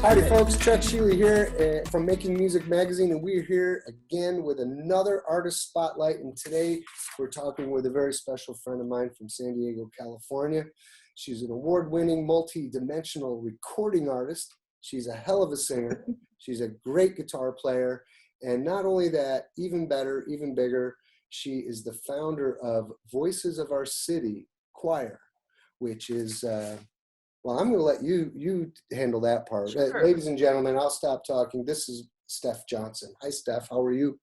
Howdy folks, Chuck Schiele here from Making Music Magazine, and we're here again with another artist spotlight. And today we're talking with a very special friend of mine from San Diego, California. She's an award-winning, multi-dimensional recording artist. She's a hell of a singer. She's a great guitar player. And not only that, even better, even bigger, she is the founder of Voices of Our City Choir, which is... well, I'm going to let you handle that part. Sure. Ladies and gentlemen, I'll stop talking. This is Steph Johnson. Hi, Steph. How are you?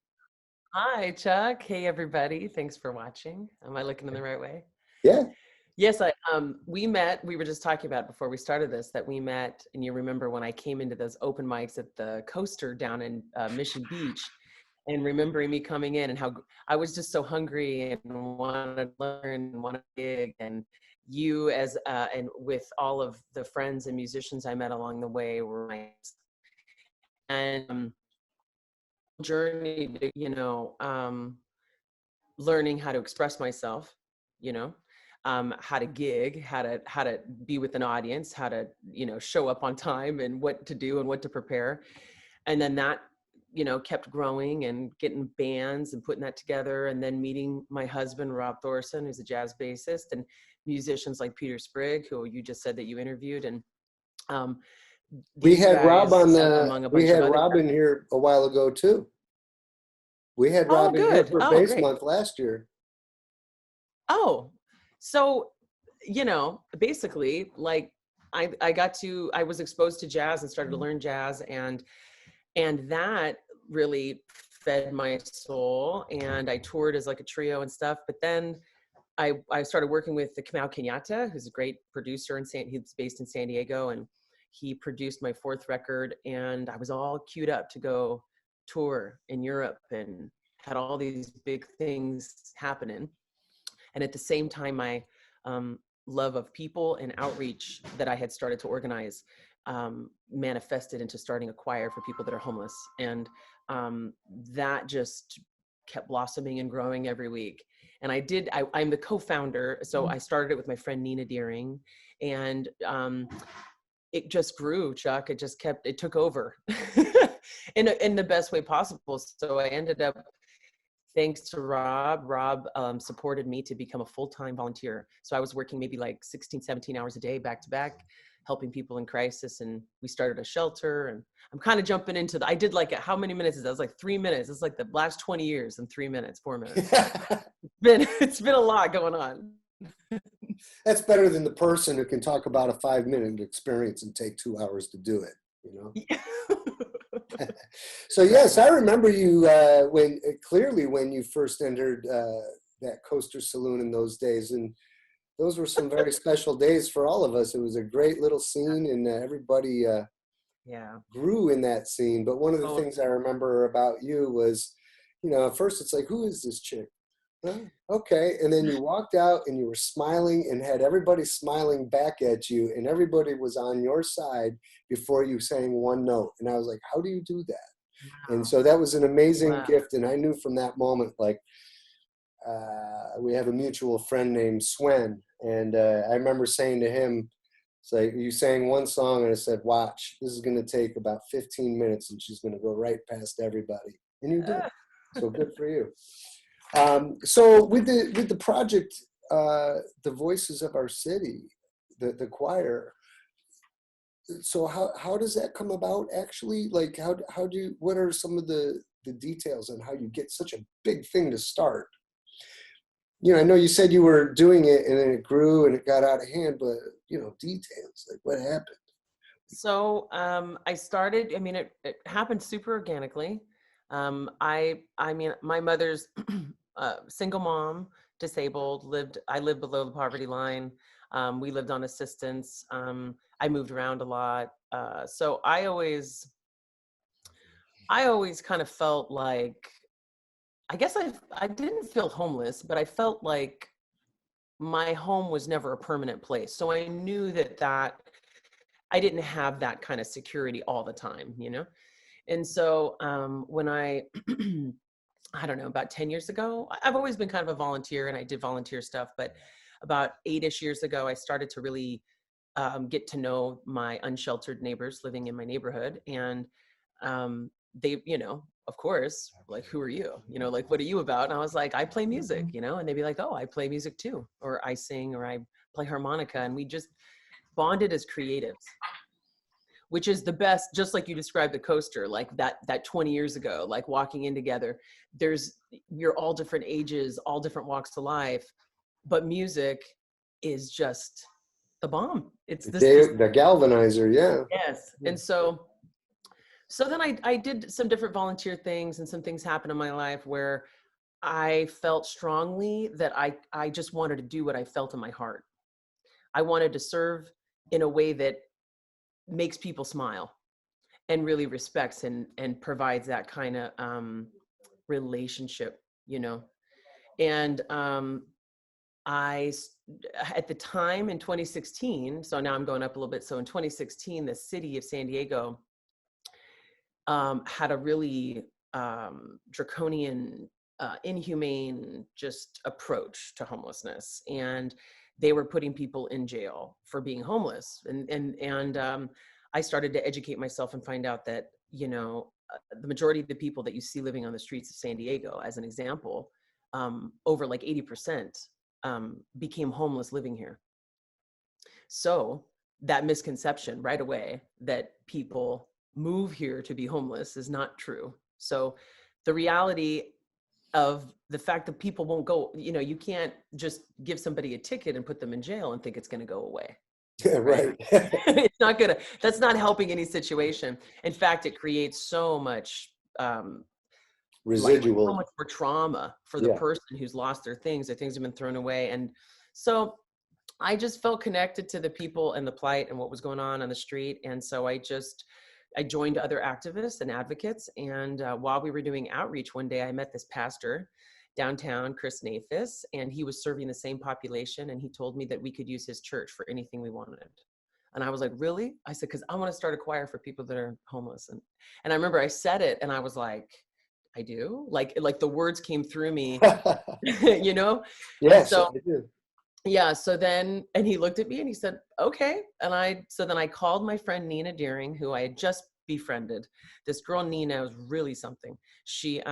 Hi, Chuck. Hey, everybody. Thanks for watching. Am I looking in the right way? Yeah. Yes, we met. We were just talking about before we started this that we met, and you remember when I came into those open mics at the Coaster down in Mission Beach, and remembering me coming in and how I was just so hungry and wanted to learn and wanted to gig, and you and with all of the friends and musicians I met along the way were my journey to, learning how to express myself, how to gig, how to be with an audience, how to, show up on time and what to do and what to prepare. And then that, kept growing and getting bands and putting that together, and then meeting my husband, Rob Thorson, who's a jazz bassist, and musicians like Peter Sprigg, who you just said that you interviewed. And we had Rob on Rob in here a while ago too. We had Rob in here for Bass Month last year. Oh, so basically, like I was exposed to jazz and started to learn jazz, and that really fed my soul, and I toured as like a trio and stuff. But then I started working with the Kamau Kenyatta, who's a great producer he's based in San Diego, and he produced my fourth record, and I was all queued up to go tour in Europe and had all these big things happening. And at the same time, my love of people and outreach that I had started to organize manifested into starting a choir for people that are homeless. And that just kept blossoming and growing every week. And I'm the co-founder. So I started it with my friend Nina Deering, and it just grew, Chuck. It took over in the best way possible. So I ended up, thanks to Rob supported me to become a full-time volunteer. So I was working maybe like 16, 17 hours a day, back to back, helping people in crisis. And we started a shelter, and I'm kind of jumping into I did like, how many minutes is that? It was like 3 minutes. It's like the last 20 years in 3 minutes, 4 minutes. It's been a lot going on. That's better than the person who can talk about a 5-minute experience and take 2 hours to do it, Yeah. So yes, I remember you when you first entered that Coaster Saloon in those days, and those were some very special days for all of us. It was a great little scene, and everybody grew in that scene. But one of the things I remember about you was, at first it's like, who is this chick? Huh? Okay. And then you walked out and you were smiling and had everybody smiling back at you, and everybody was on your side before you sang one note. And I was like, how do you do that? Wow. And so that was an amazing gift. And I knew from that moment, like, we have a mutual friend named Swen. And I remember saying to him, it's like, you sang one song, and I said, watch, this is going to take about 15 minutes and she's going to go right past everybody. And you did. So good for you. So with the project, the Voices of Our City, the choir, so how does that come about actually? Like, what are some of the details on how you get such a big thing to start? I know you said you were doing it and then it grew and it got out of hand, but details, like what happened? So I started, it happened super organically. My mother's single mom, disabled, I lived below the poverty line. We lived on assistance. I moved around a lot. So I always kind of felt like, I guess I didn't feel homeless, but I felt like my home was never a permanent place. So I knew that I didn't have that kind of security all the time, And so when I don't know, about 10 years ago, I've always been kind of a volunteer, and I did volunteer stuff, but about 8-ish years ago, I started to really get to know my unsheltered neighbors living in my neighborhood. And they, you know, of course, like, who are you? You know, like, what are you about? And I was like, I play music, you know, and they'd be like, oh, I play music too, or I sing, or I play harmonica. And we just bonded as creatives, which is the best, just like you described the coaster, like that 20 years ago, like walking in together. We're all different ages, all different walks of life, but music is just the bomb. It's The galvanizer, yeah. Yes. And so then I did some different volunteer things, and some things happened in my life where I felt strongly that I just wanted to do what I felt in my heart. I wanted to serve in a way that makes people smile and really respects and provides that kind of relationship, you know. And at the time in 2016, so now I'm going up a little bit. So in 2016, the city of San Diego had a really draconian, inhumane just approach to homelessness. And they were putting people in jail for being homeless. And I started to educate myself and find out that, you know, the majority of the people that you see living on the streets of San Diego, as an example, over like 80% became homeless living here. So that misconception right away that people move here to be homeless is not true. So the reality of the fact that people won't go, you know, you can't just give somebody a ticket and put them in jail and think it's going to go away. Yeah, right. It's not gonna, that's not helping any situation. In fact, it creates so much residual, so much more trauma for the person who's lost their things have been thrown away. And so I just felt connected to the people and the plight and what was going on the street. And so I joined other activists and advocates. And while we were doing outreach one day, I met this pastor downtown, Chris Nathis, and he was serving the same population. And he told me that we could use his church for anything we wanted. And I was like, really? I said, because I want to start a choir for people that are homeless. And I remember I said it and I was like, I do? Like the words came through me, you know? Yes, so, I do. Yeah. So then, and he looked at me and he said, okay. And so then I called my friend Nina Deering, who I had just befriended. This girl, Nina, was really something. She,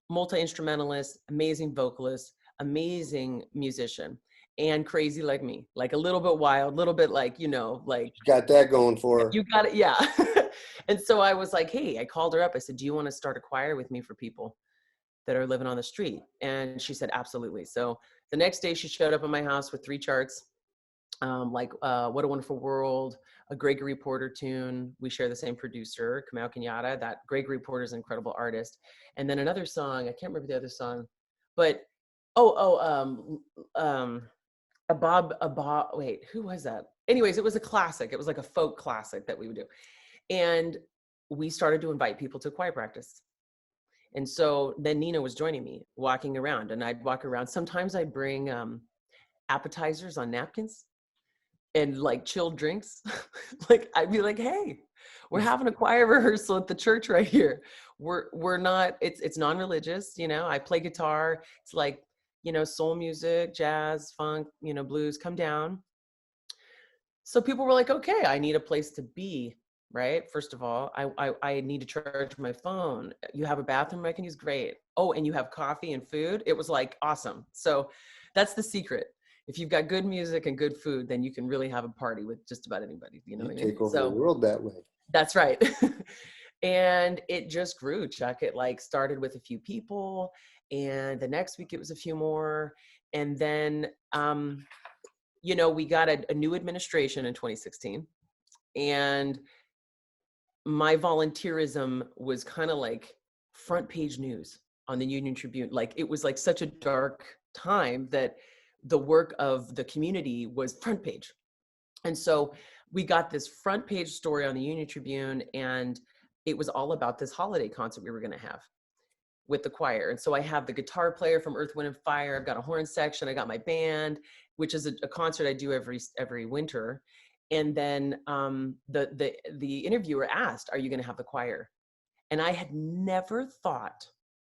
multi-instrumentalist, amazing vocalist, amazing musician, and crazy like me, like a little bit wild, a little bit like, you know, like. Got that going for her. You got it. Yeah. And so I was like, hey, I called her up. I said, do you want to start a choir with me for people that are living on the street? And she said, absolutely. So the next day she showed up at my house with 3 charts, like What a Wonderful World, a Gregory Porter tune. We share the same producer, Kamau Kenyatta. That Gregory Porter is an incredible artist. And then another song, I can't remember the other song, but wait, who was that? Anyways, it was a classic. It was like a folk classic that we would do. And we started to invite people to choir practice. And so then Nina was joining me, walking around, and I'd walk around. Sometimes I'd bring appetizers on napkins and like chilled drinks. Like I'd be like, hey, we're having a choir rehearsal at the church right here. We're not, it's non-religious, you know, I play guitar. It's like, you know, soul music, jazz, funk, you know, blues, come down. So people were like, okay, I need a place to be, right? First of all, I need to charge my phone. You have a bathroom I can use? Great. Oh, and you have coffee and food? It was like, awesome. So that's the secret. If you've got good music and good food, then you can really have a party with just about anybody. You know what I mean? Take over the world that way. That's right. And it just grew, Chuck. It like started with a few people, and the next week it was a few more. And then, you know, we got a new administration in 2016, and my volunteerism was kind of like front page news on the Union Tribune. Like it was like such a dark time that the work of the community was front page. And so we got this front page story on the Union Tribune, and it was all about this holiday concert we were going to have with the choir. And so I have the guitar player from Earth, Wind and Fire. I've got a horn section. I got my band, which is a concert I do every winter. And then the interviewer asked, are you going to have the choir? And I had never thought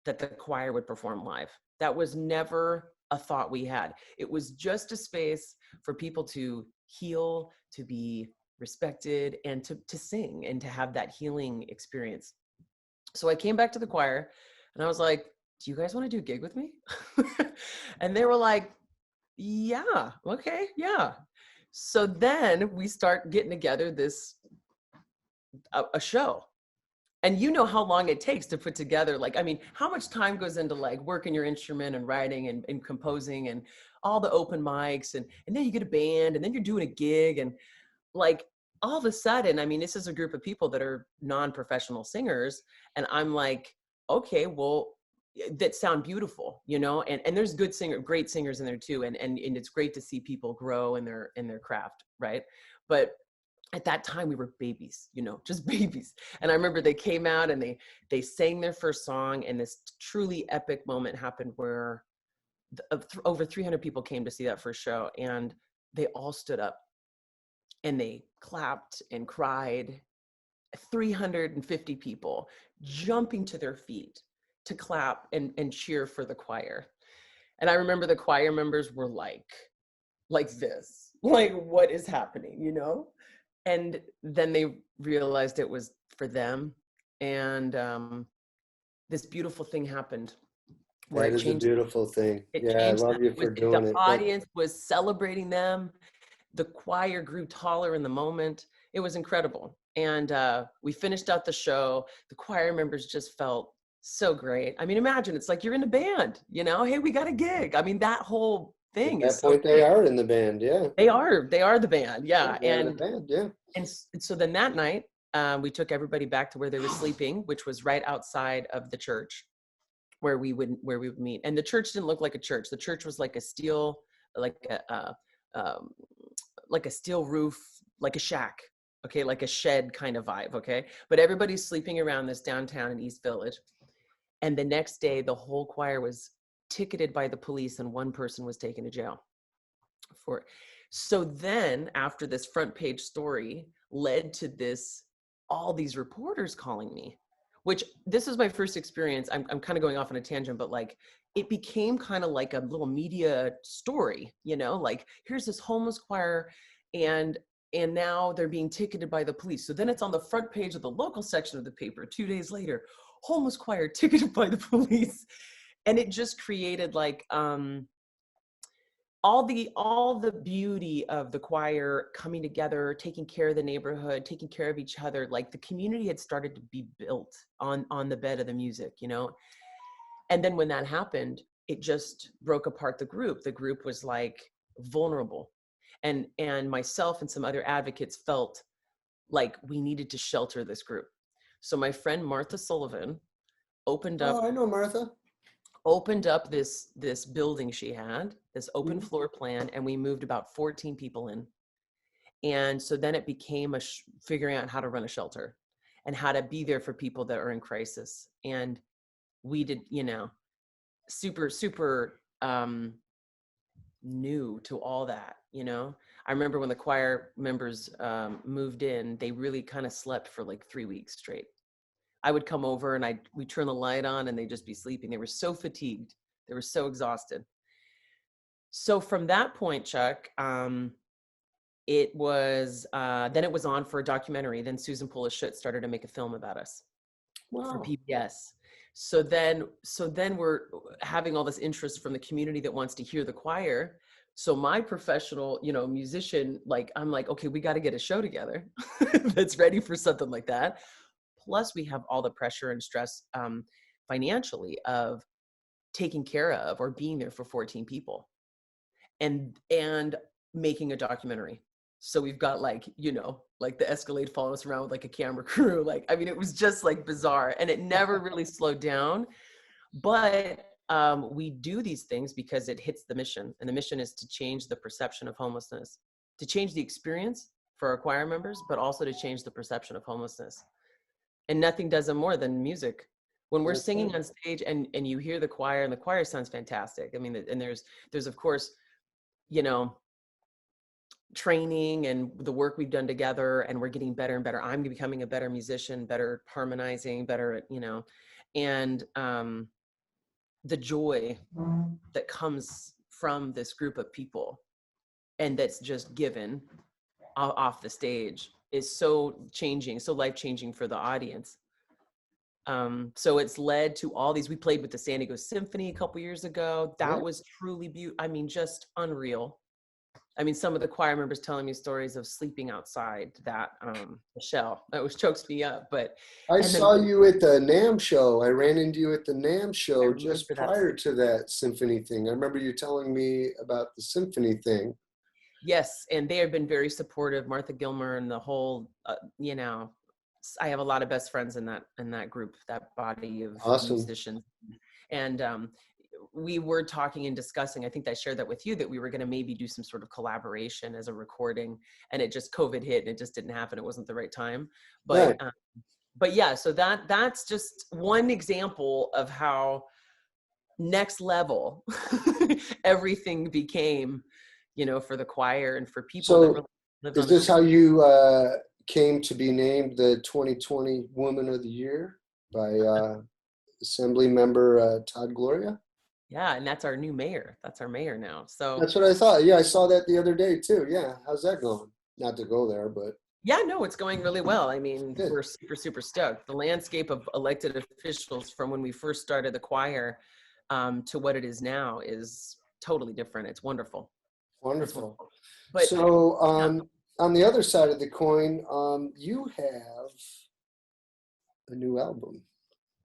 that the choir would perform live. That was never a thought we had. It was just a space for people to heal, to be respected, and to sing and to have that healing experience. So I came back to the choir and I was like, do you guys want to do a gig with me? And they were like, yeah, okay, yeah. So then we start getting together a show. And you know how long it takes to put together, like, I mean, how much time goes into like working your instrument and writing and composing and all the open mics and then you get a band and then you're doing a gig and like all of a sudden, I mean, this is a group of people that are non-professional singers. And I'm like, okay, well, that sound beautiful, you know, and there's great singers in there too. And it's great to see people grow in their craft. Right. But at that time we were babies, you know, just babies. And I remember they came out and they sang their first song, and this truly epic moment happened where over 300 people came to see that first show, and they all stood up and they clapped and cried. 350 people jumping to their feet to clap and cheer for the choir. And I remember the choir members were like this, like, what is happening, you know? And then they realized it was for them. And this beautiful thing happened. That is a beautiful thing. Yeah, I love you for doing it. The audience was celebrating them. The choir grew taller in the moment. It was incredible. And we finished out the show. The choir members just felt so great. I mean, imagine, it's like you're in a band, you know? Hey, we got a gig. I mean, that whole thing is so they are in the band, yeah. They are the band, yeah. And the band, yeah. And so then that night, we took everybody back to where they were sleeping, which was right outside of the church where we would meet. And the church didn't look like a church. The church was like a steel, like a steel roof, like a shack, okay, like a shed kind of vibe, okay? But everybody's sleeping around this downtown in East Village. And the next day, the whole choir was ticketed by the police and one person was taken to jail for it. So then after this front page story led to all these reporters calling me, which this was my first experience. I'm kind of going off on a tangent, but like it became kind of like a little media story, you know, like here's this homeless choir and now they're being ticketed by the police. So then it's on the front page of the local section of the paper 2 days later, homeless choir ticketed by the police. And it just created like all the beauty of the choir coming together, taking care of the neighborhood, taking care of each other. Like the community had started to be built on the bed of the music, you know? And then when that happened, it just broke apart the group. The group was like vulnerable. And myself and some other advocates felt like we needed to shelter this group. So my friend Martha Sullivan opened up. Oh, I know Martha. Opened up this building she had, this open floor plan, and we moved about 14 people in. And so then it became figuring out how to run a shelter and how to be there for people that are in crisis. And we did, you know, super new to all that, you know. I remember when the choir members moved in, they really kind of slept for like 3 weeks straight. I would come over and we'd turn the light on and they'd just be sleeping. They were so fatigued. They were so exhausted. So from that point, Chuck, it was on for a documentary. Then Susan Pulish started to make a film about us. Wow. For PBS. So then we're having all this interest from the community that wants to hear the choir. So my professional, you know, musician, like, I'm like, okay, we got to get a show together that's ready for something like that. Plus we have all the pressure and stress financially of taking care of or being there for 14 people and making a documentary. So we've got like, you know, like the Escalade following us around with like a camera crew. Like, I mean, it was just like bizarre and it never really slowed down. But we do these things because it hits the mission. And the mission is to change the perception of homelessness, to change the experience for our choir members, but also to change the perception of homelessness. And nothing does it more than music. When we're singing on stage and you hear the choir, and the choir sounds fantastic. I mean, and there's of course, you know, training and the work we've done together, and we're getting better and better. I'm becoming a better musician, better harmonizing, better at, you know, and the joy that comes from this group of people, and that's just given off the stage, is so changing, so life-changing for the audience. So it's led to all these. We played with the San Diego Symphony a couple years ago. That was truly beautiful. I mean, just unreal. I mean, some of the choir members telling me stories of sleeping outside that Michelle, that was chokes me up. But I saw you at the NAMM show. I ran into you at the NAMM show just prior to that symphony thing. I remember you telling me about the symphony thing. Yes, and they have been very supportive. Martha Gilmer and the whole, you know, I have a lot of best friends in that group, that body of musicians. And we were talking and discussing, I think I shared that with you, that we were going to maybe do some sort of collaboration as a recording, and it just COVID hit and it just didn't happen. It wasn't the right time. But but yeah, so that's just one example of how next level everything became, you know, for the choir and for people. So that really lived is this how you came to be named the 2020 Woman of the Year by Assembly Member Todd Gloria? Yeah, and that's our new mayor. That's our mayor now. So that's what I thought. Yeah, I saw that the other day too. Yeah, how's that going? Not to go there, but yeah, no, it's going really well. I mean, we're super stoked. The landscape of elected officials from when we first started the choir to what it is now is totally different. It's wonderful. Wonderful. But so on the other side of the coin, you have a new album.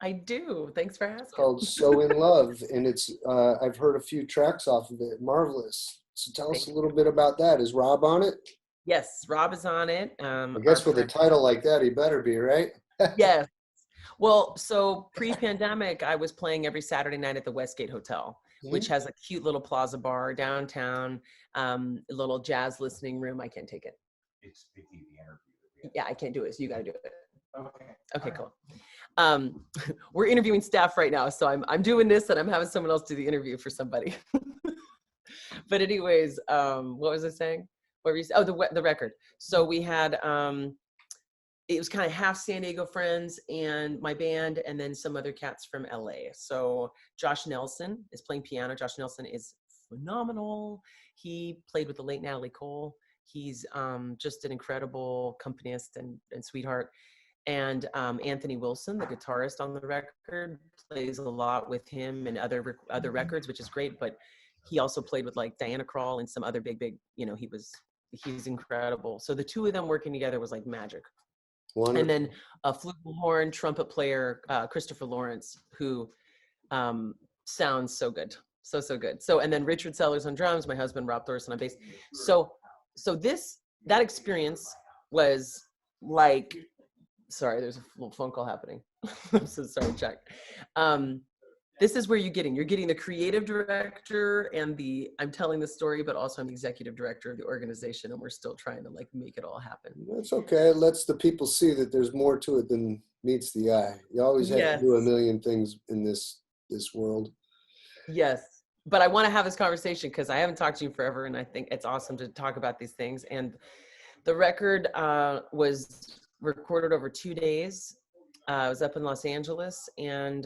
I do. Thanks for asking. It's called So in Love, and it's I've heard a few tracks off of it. Marvelous. So tell us a little bit about that. Is Rob on it? Yes, Rob is on it. I guess with a title like that, he better be, right? Yes. Well, so pre-pandemic, I was playing every Saturday night at the Westgate Hotel, which has a cute little plaza bar downtown, a little jazz listening room. I can't take it. It's the interview. Yeah, I can't do it. So you got to do it. Okay, right. Cool. We're interviewing staff right now, so I'm doing this and I'm having someone else do the interview for somebody. But anyways, what was I saying? What were you saying? Oh, the record. So we had it was kind of half San Diego friends and my band, and then some other cats from LA. So Josh Nelson is playing piano. Josh Nelson is phenomenal. He played with the late Natalie Cole. He's just an incredible accompanist and sweetheart. And Anthony Wilson, the guitarist on the record, plays a lot with him and other records, which is great. But he also played with like Diana Krall and some other big, you know, he's incredible. So the two of them working together was like magic. Wonderful. And then a flugelhorn trumpet player, Christopher Lawrence, who sounds so good. So good. So, and then Richard Sellers on drums, my husband, Rob Thorson on bass. So that experience was like, sorry, there's a little phone call happening. I'm so sorry, Chuck. This is where you're getting the creative director and I'm telling the story, but also I'm the executive director of the organization, and we're still trying to like make it all happen. That's okay. It lets the people see that there's more to it than meets the eye. You always have to do a million things in this world. Yes. But I want to have this conversation because I haven't talked to you forever, and I think it's awesome to talk about these things. And the record was recorded over 2 days. I was up in Los Angeles, and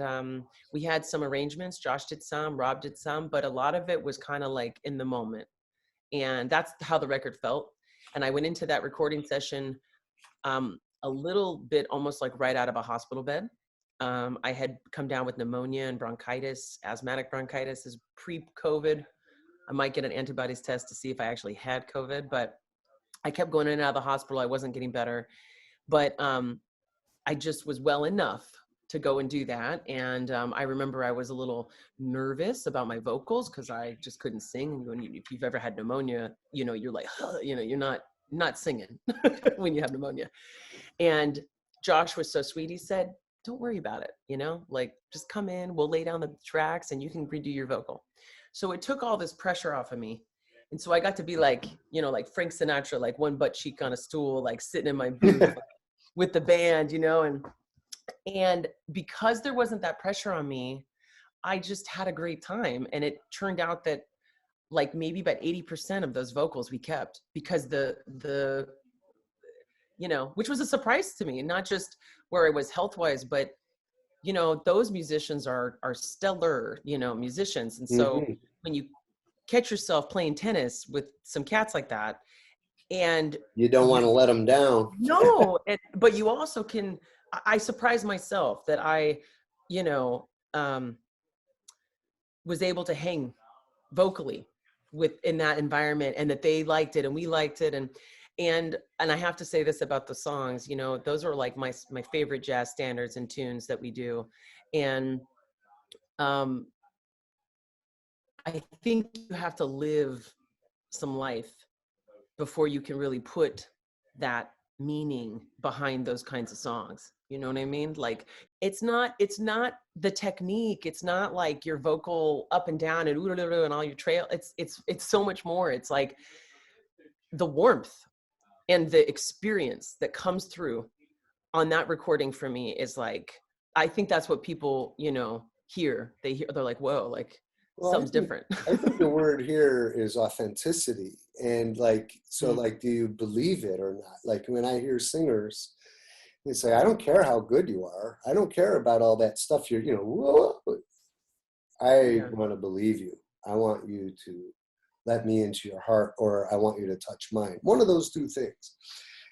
we had some arrangements. Josh did some, Rob did some, but a lot of it was kind of like in the moment. And that's how the record felt. And I went into that recording session a little bit almost like right out of a hospital bed. I had come down with pneumonia and bronchitis. Asthmatic bronchitis is pre-COVID. I might get an antibodies test to see if I actually had COVID, but I kept going in and out of the hospital. I wasn't getting better, but I just was well enough to go and do that. And I remember I was a little nervous about my vocals because I just couldn't sing. If you've ever had pneumonia, you know, you're like, you know, you're not singing when you have pneumonia. And Josh was so sweet. He said, don't worry about it, you know, like just come in, we'll lay down the tracks and you can redo your vocal. So it took all this pressure off of me. And so I got to be like, you know, like Frank Sinatra, like one butt cheek on a stool, like sitting in my booth with the band, you know, and because there wasn't that pressure on me, I just had a great time. And it turned out that like maybe about 80% of those vocals we kept because the you know, which was a surprise to me, not just where I was health-wise, but, you know, those musicians are stellar, you know, musicians. And so when you catch yourself playing tennis with some cats like that. And You don't want to let them down. no, but you also can, I surprised myself that I, you know, was able to hang vocally in that environment, and that they liked it and we liked it. And I have to say this about the songs, you know, those are like my favorite jazz standards and tunes that we do. And I think you have to live some life before you can really put that meaning behind those kinds of songs. You know what I mean? Like, it's not the technique. It's not like your vocal up and down and and all your trail. It's so much more. It's like the warmth and the experience that comes through on that recording for me is like, I think that's what people, you know, hear. They're like, whoa, like, Well, something's different. I think the word here is authenticity. And like, so like, do you believe it or not? Like when I hear singers, they say, I don't care how good you are. I don't care about all that stuff you're, you know, whoa. I want to believe you. I want you to let me into your heart, or I want you to touch mine. One of those two things.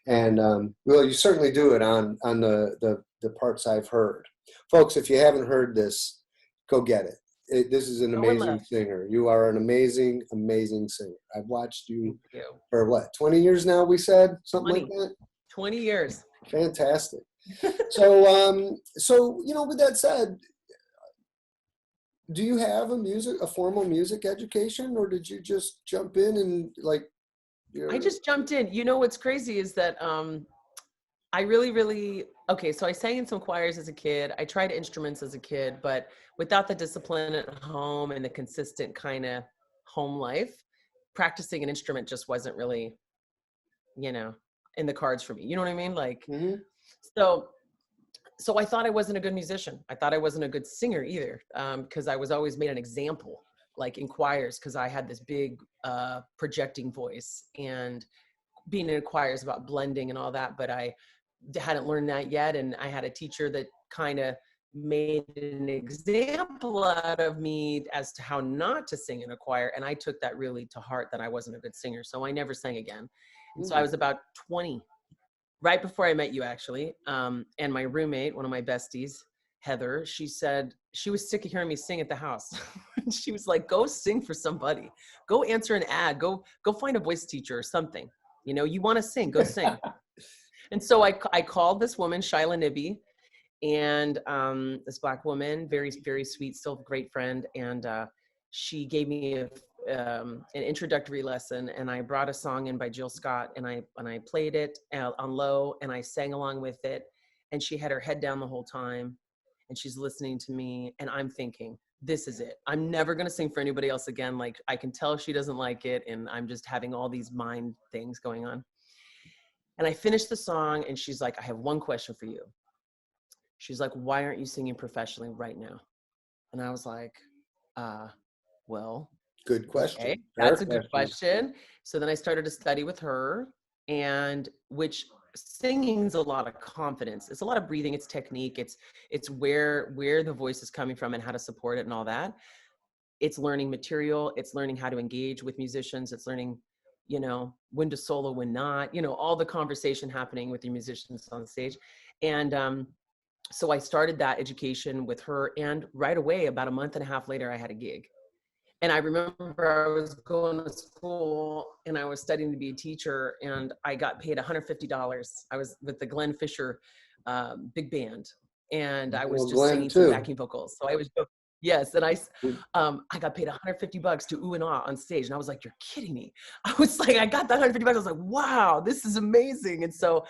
And well, you certainly do it on the parts I've heard. Folks, if you haven't heard this, go get it. This is an amazing singer. You are an amazing, amazing singer. I've watched you for what, 20 years now, we said? Something like that? 20 years. Fantastic. So, you know, with that said, do you have a formal music education, or did you just jump in and like? I just jumped in. You know, what's crazy is that I really, okay, so I sang in some choirs as a kid. I tried instruments as a kid, but without the discipline at home and the consistent kind of home life, practicing an instrument just wasn't really, you know, in the cards for me. You know what I mean? Like, so I thought I wasn't a good musician. I thought I wasn't a good singer either, because I was always made an example, like in choirs, because I had this big projecting voice, and being in a choir is about blending and all that, but I hadn't learned that yet. And I had a teacher that kind of made an example out of me as to how not to sing in a choir. And I took that really to heart, that I wasn't a good singer. So I never sang again. And so I was about 20, right before I met you, actually. And my roommate, one of my besties, Heather, she said she was sick of hearing me sing at the house. She was like, go sing for somebody. Go answer an ad. Go find a voice teacher or something. You know, you want to sing, go sing. And so I called this woman, Schiele, and this Black woman, very, very sweet, still a great friend. And she gave me an introductory lesson, and I brought a song in by Jill Scott, and I played it on low, and I sang along with it. And she had her head down the whole time, and she's listening to me, and I'm thinking, this is it. I'm never going to sing for anybody else again. Like, I can tell she doesn't like it, and I'm just having all these mind things going on. And I finished the song, and she's like, I have one question for you. She's like, why aren't you singing professionally right now? And I was like, well, good question. Okay, that's a good question. So then I started to study with her, and which singing's a lot of confidence. It's a lot of breathing. It's technique. It's where the voice is coming from and how to support it and all that. It's learning material. It's learning how to engage with musicians. It's learning, you know, when to solo, when not, you know, all the conversation happening with your musicians on stage. And so I started that education with her, and right away, about a month and a half later, I had a gig. And I remember I was going to school and I was studying to be a teacher, and I got paid $150. I was with the Glenn Fisher big band, and I was just singing some backing vocals. So I was, yes, and I got paid $150 to ooh and ah on stage, and I was like, you're kidding me. I was like, I got that $150. I was like, wow, this is amazing. And so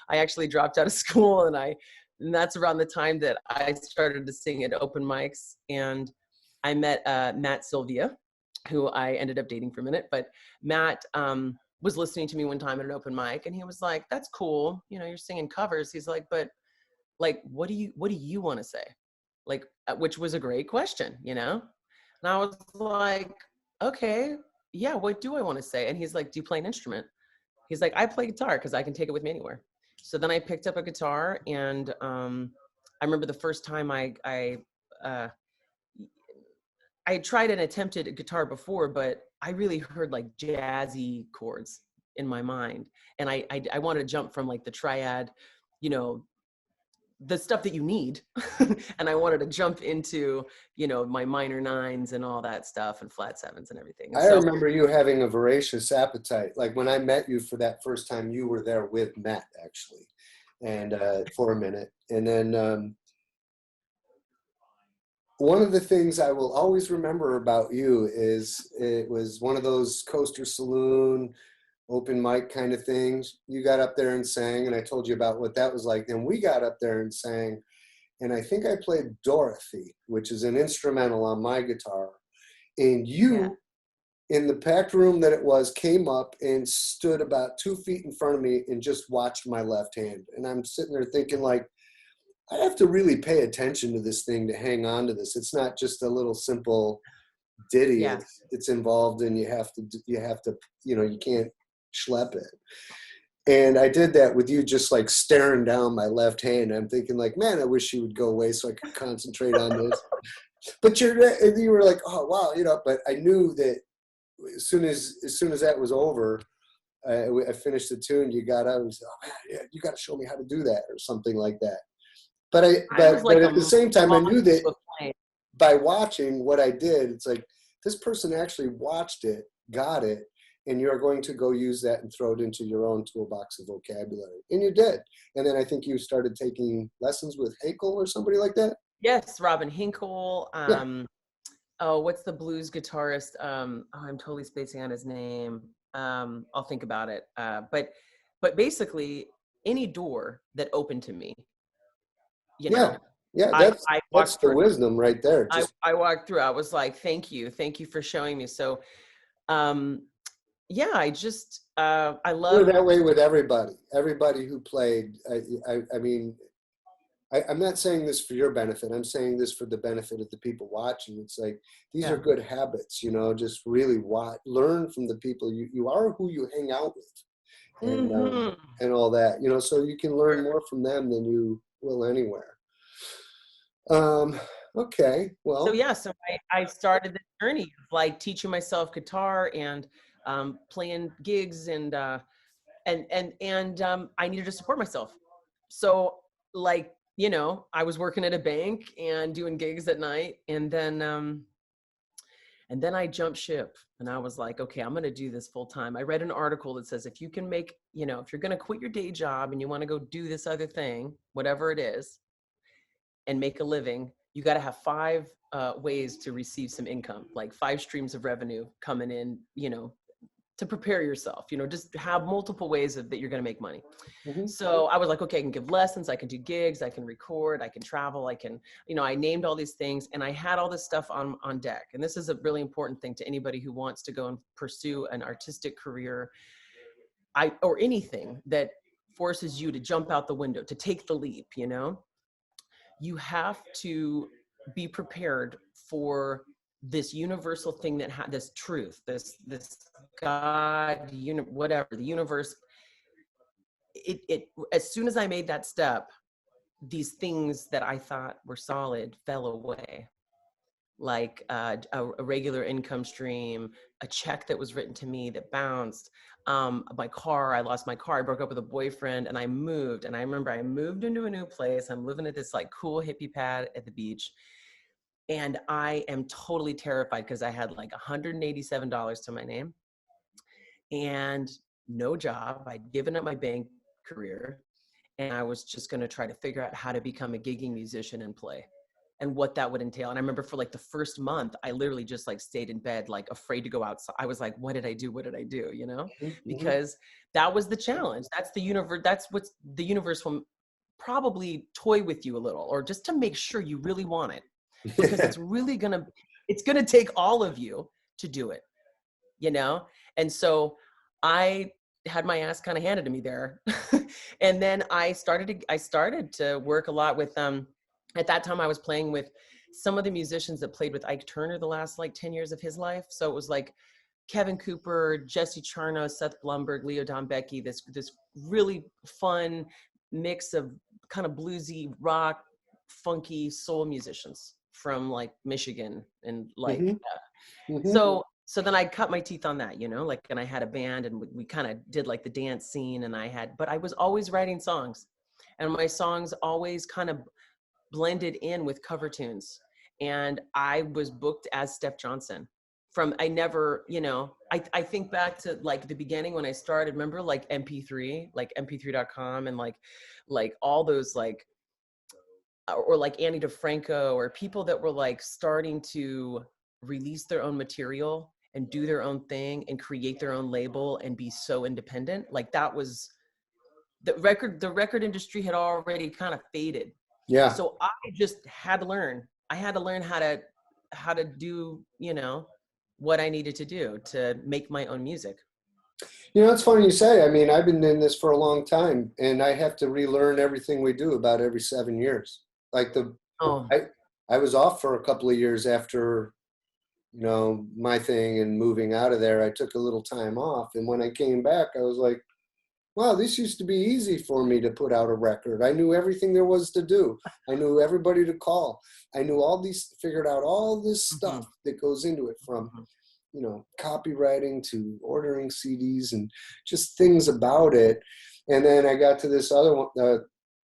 I actually dropped out of school, and that's around the time that I started to sing at open mics. And I met Matt Sylvia, who I ended up dating for a minute. But Matt was listening to me one time at an open mic, and he was like, that's cool. You know, you're singing covers. He's like, but like, what do you want to say? Like, which was a great question, you know? And I was like, okay, yeah, what do I want to say? And he's like, do you play an instrument? He's like, I play guitar because I can take it with me anywhere. So then I picked up a guitar, and I remember the first time I had tried and attempted a guitar before, but I really heard like jazzy chords in my mind. And I wanted to jump from like the triad, you know, the stuff that you need. And I wanted to jump into, you know, my minor nines and all that stuff and flat sevens and everything. And I remember you having a voracious appetite. Like when I met you for that first time, you were there with Matt actually, and for a minute. And then one of the things I will always remember about you is it was one of those Coaster Saloon open mic kind of things. You got up there and sang, and I told you about what that was like. Then we got up there and sang, and I think I played Dorothy, which is an instrumental on my guitar. And you, in the packed room that it was, came up and stood about 2 feet in front of me and just watched my left hand. And I'm sitting there thinking, like, I have to really pay attention to this thing to hang on to this. It's not just a little simple ditty. Yeah. It's involved, and you have to, you know, you can't schlep it. And I did that with you, just like staring down my left hand. I'm thinking like, man, I wish you would go away so I could concentrate on this. But you were like, oh wow, you know. But I knew that as soon as that was over, I finished the tune. You got out and said, oh man, yeah, you got to show me how to do that or something like that. But but at the same time, I knew that by watching what I did, it's like this person actually watched it, got it, and you're going to go use that and throw it into your own toolbox of vocabulary. And you did. And then I think you started taking lessons with Hakel or somebody like that. Yes, Robin Hinkle. Oh, what's the blues guitarist? Oh, I'm totally spacing on his name. I'll think about it. But basically, any door that opened to me, you know. Yeah, that's the wisdom right there. I walked through. I was like, thank you for showing me. So, yeah, I just I love. You're that way with everybody who played. I mean, I'm not saying this for your benefit. I'm saying this for the benefit of the people watching. It's like, these are good habits, you know, just really learn from the people. You are who you hang out with, and all that, you know, so you can learn more from them than you will anywhere. Okay, well. So yeah, so I started the journey of like teaching myself guitar and playing gigs and I needed to support myself. So like, you know, I was working at a bank and doing gigs at night, and then I jumped ship and I was like, okay, I'm going to do this full time. I read an article that says if you can make, you know, if you're going to quit your day job and you want to go do this other thing, whatever it is, and make a living, you got to have 5 ways to receive some income, like 5 streams of revenue coming in, you know, to prepare yourself, you know, just have multiple ways that you're going to make money. Mm-hmm. So I was like, okay, I can give lessons, I can do gigs, I can record, I can travel, I can, you know, I named all these things and I had all this stuff on deck. And this is a really important thing to anybody who wants to go and pursue an artistic career, or anything that forces you to jump out the window, to take the leap, you know. You have to be prepared for this universal thing that this truth, this God, whatever, the universe. It as soon as I made that step, these things that I thought were solid fell away, like a regular income stream, a check that was written to me that bounced. My car, I lost my car. I broke up with a boyfriend and I moved. And I remember I moved into a new place. I'm living at this like cool hippie pad at the beach. And I am totally terrified because I had like $187 to my name and no job. I'd given up my bank career and I was just going to try to figure out how to become a gigging musician and play, and what that would entail. And I remember for like the first month, I literally just like stayed in bed, like afraid to go outside. I was like, what did I do? What did I do? You know, because that was the challenge. That's the universe. That's what the universe will probably toy with you a little, or just to make sure you really want it, because it's really it's going to take all of you to do it, you know? And so I had my ass kind of handed to me there. And then I started to work a lot with, at that time I was playing with some of the musicians that played with Ike Turner the last like 10 years of his life. So it was like Kevin Cooper, Jesse Charno, Seth Blumberg, Leo Don Becky, this really fun mix of kind of bluesy, rock, funky soul musicians from like Michigan and like, so so then I cut my teeth on that, you know, like, and I had a band and we kind of did like the dance scene, and but I was always writing songs, and my songs always kind of blended in with cover tunes. And I was booked as Steph Johnson I never, you know, I think back to like the beginning when I started, remember like MP3, like mp3.com, and like all those like, or like Annie DeFranco, or people that were like starting to release their own material and do their own thing and create their own label and be so independent. Like that was the record industry had already kind of faded. Yeah. So I just had to learn. I had to learn how to do, you know, what I needed to do to make my own music. You know, it's funny you say. I mean, I've been in this for a long time, and I have to relearn everything we do about every 7 years. Like I was off for a couple of years after, you know, my thing and moving out of there. I took a little time off, and when I came back, I was like, wow, this used to be easy for me to put out a record. I knew everything there was to do. I knew everybody to call. I knew figured out all this stuff that goes into it, from, you know, copywriting to ordering CDs and just things about it. And then I got to this other one,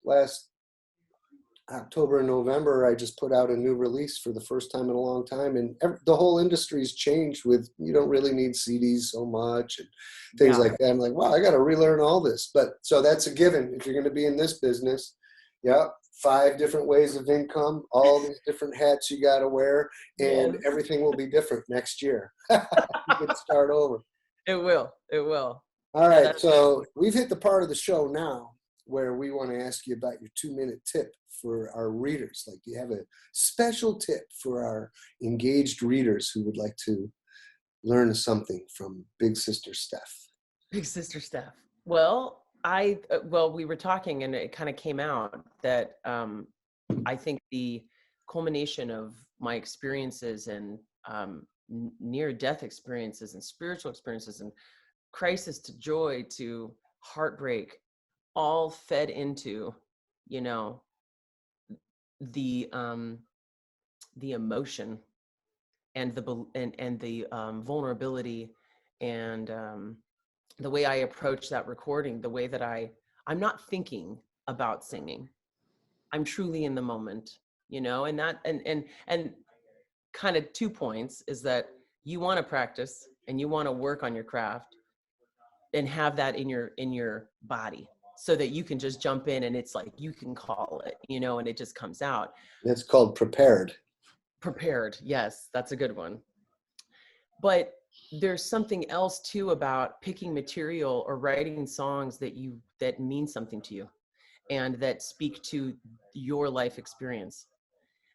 last October and November, I just put out a new release for the first time in a long time. And the whole industry's changed with, you don't really need CDs so much and things like that. I'm like, wow, I got to relearn all this. But so that's a given. If you're going to be in this business, 5 different ways of income, all these different hats you got to wear, and everything will be different next year. You can start over. It will. All right. So we've hit the part of the show now where we want to ask you about your 2-minute tip for our readers. Like, do you have a special tip for our engaged readers who would like to learn something from Big Sister Steph? Big Sister Steph. Well, we were talking and it kind of came out that I think the culmination of my experiences and near-death experiences and spiritual experiences and crisis to joy to heartbreak all fed into, you know, the emotion and the vulnerability and the way I approach that recording, the way that I'm not thinking about singing. I'm truly in the moment, you know, and that, and kind of 2 points is that you want to practice and you want to work on your craft and have that in your body so that you can just jump in and it's like, you can call it, you know, and it just comes out. That's called prepared. Prepared. Yes. That's a good one. But there's something else too about picking material or writing songs that mean something to you and that speak to your life experience.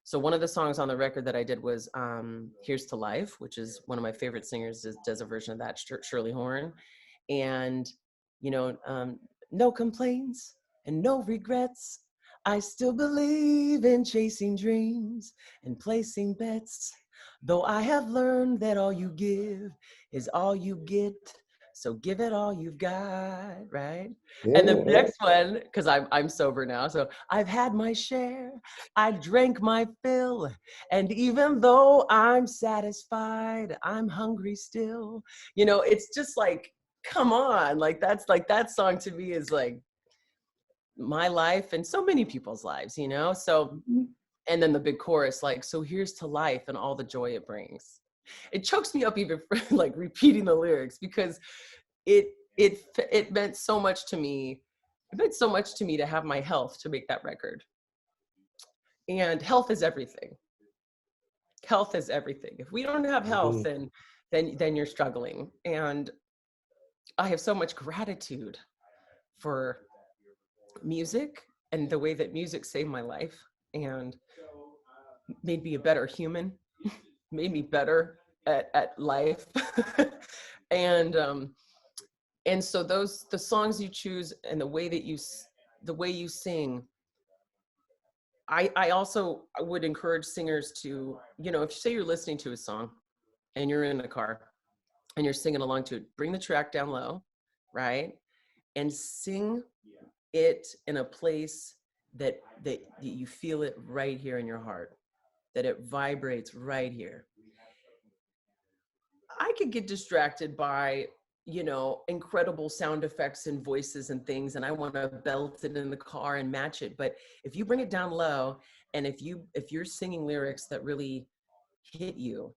So one of the songs on the record that I did was Here's to Life, which is one of my favorite singers does a version of that, Shirley Horn. And, you know, no complaints and no regrets. I still believe in chasing dreams and placing bets. Though I have learned that all you give is all you get. So give it all you've got, right? Yeah. And the next one, because I'm sober now, so I've had my share, I drank my fill, and even though I'm satisfied, I'm hungry still. You know, it's just like, come on, like that's like that song to me is like my life and so many people's lives, you know? So, and then the big chorus, like, so here's to life and all the joy it brings. It chokes me up even for like repeating the lyrics because it meant so much to me. It meant so much to me to have my health to make that record. And health is everything. Health is everything. If we don't have health, then you're struggling. And I have so much gratitude for music and the way that music saved my life and made me a better human, made me better at life. And so the songs you choose and the way you sing, I also would encourage singers to, you know, if you say you're listening to a song and you're in the car and you're singing along to it, bring the track down low, right? And sing it in a place that you feel it right here in your heart, that it vibrates right here. I could get distracted by, you know, incredible sound effects and voices and things, and I want to belt it in the car and match it. But if you bring it down low, and if you're singing lyrics that really hit you,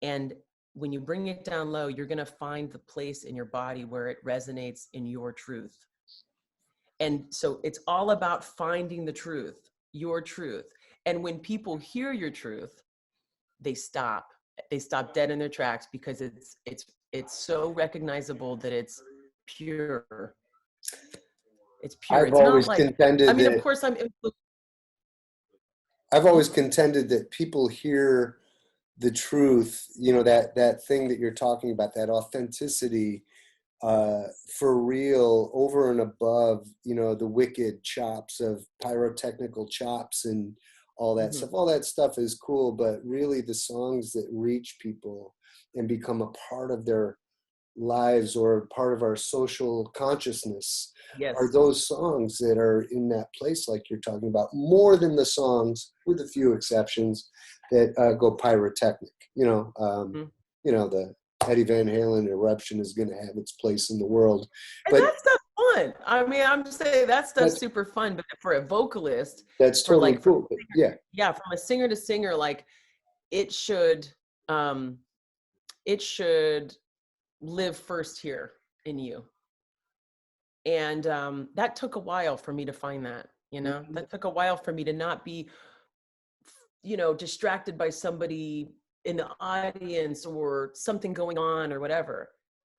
and when you bring it down low, you're going to find the place in your body where it resonates in your truth. And so it's all about finding the truth, your truth. And when people hear your truth, they stop dead in their tracks, because it's so recognizable that it's pure. It's pure. I've It's not always like, contended I mean, that, of course I've always contended that people hear the truth, you know, that thing that you're talking about, that authenticity, for real, over and above, you know, the wicked chops of pyrotechnical chops and all that stuff. All that stuff is cool, but really the songs that reach people and become a part of their lives or part of our social consciousness yes. are those songs that are in that place like you're talking about, more than the songs, with a few exceptions, that go pyrotechnic. You know, you know, the Eddie Van Halen Eruption is going to have its place in the world. And But that stuff's fun. I mean, I'm just saying that stuff's super fun, but for a vocalist, that's totally cool. But yeah. Yeah, from a singer to singer, like it should live first here in you. And that took a while for me to find that, you know. That took a while for me to not be, you know, distracted by somebody in the audience or something going on or whatever.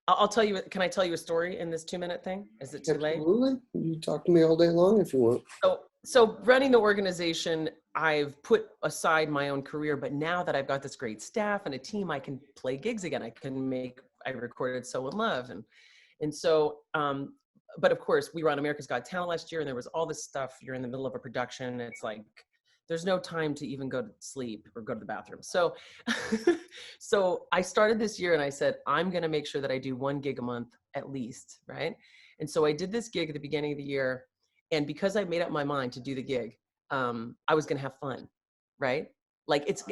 I'll tell you, can I tell you a story in this 2-minute thing? Is it too late? Absolutely. You talk to me all day long if you want. So running the organization, I've put aside my own career, but now that I've got this great staff and a team, I can play gigs again. I recorded So in Love. And so, but of course we were on America's Got Talent last year, and there was all this stuff. You're in the middle of a production, and it's like, there's no time to even go to sleep or go to the bathroom. So, so I started this year and I said, I'm going to make sure that I do 1 gig a month at least. Right. And so I did this gig at the beginning of the year. And because I made up my mind to do the gig, I was going to have fun. Right. Like it's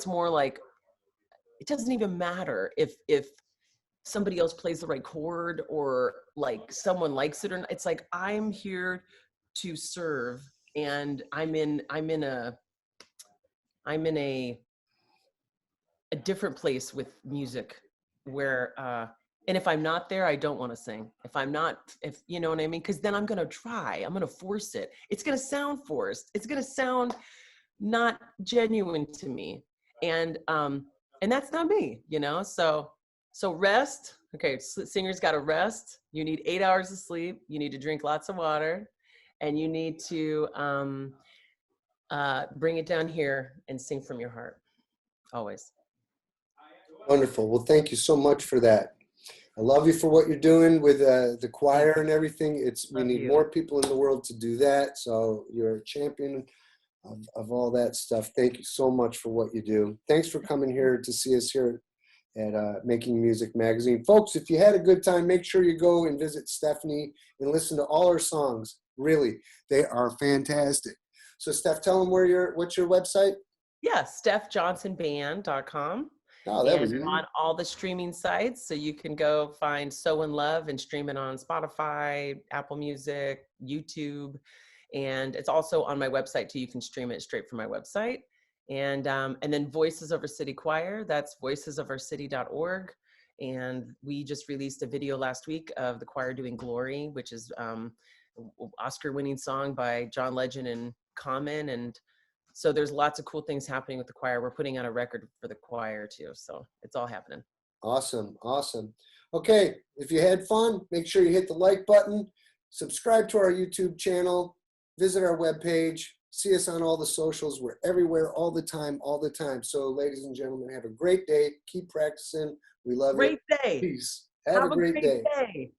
more like, it doesn't even matter if somebody else plays the right chord or like someone likes it or not. It's like, I'm here to serve. And I'm in a different place with music where, and if I'm not there, I don't want to sing. If you know what I mean? Cause then I'm going to force it. It's going to sound forced. It's going to sound not genuine to me. And that's not me, you know? So rest. Okay. Singers got to rest. You need 8 hours of sleep. You need to drink lots of water. And you need to bring it down here and sing from your heart, always. Wonderful. Well, thank you so much for that. I love you for what you're doing with the choir and everything. We need more people in the world to do that. So you're a champion of all that stuff. Thank you so much for what you do. Thanks for coming here to see us here at Making Music Magazine. Folks, if you had a good time, make sure you go and visit Stephanie and listen to all her songs. Really, they are fantastic. So Steph, tell them what's your website? Yeah, StephJohnsonBand.com. Oh, that was easy. On all the streaming sites. So you can go find So in Love and stream it on Spotify, Apple Music, YouTube. And it's also on my website too. You can stream it straight from my website. And then Voices of Our City Choir, that's voicesofourcity.org. And we just released a video last week of the choir doing Glory, which is Oscar-winning song by John Legend and Common. And so there's lots of cool things happening with the choir. We're putting out a record for the choir too. So it's all happening. Awesome. Awesome. Okay. If you had fun, make sure you hit the like button, subscribe to our YouTube channel, visit our webpage, see us on all the socials. We're everywhere all the time. So ladies and gentlemen, have a great day. Keep practicing. We love you. Great day. Peace. Have a great day.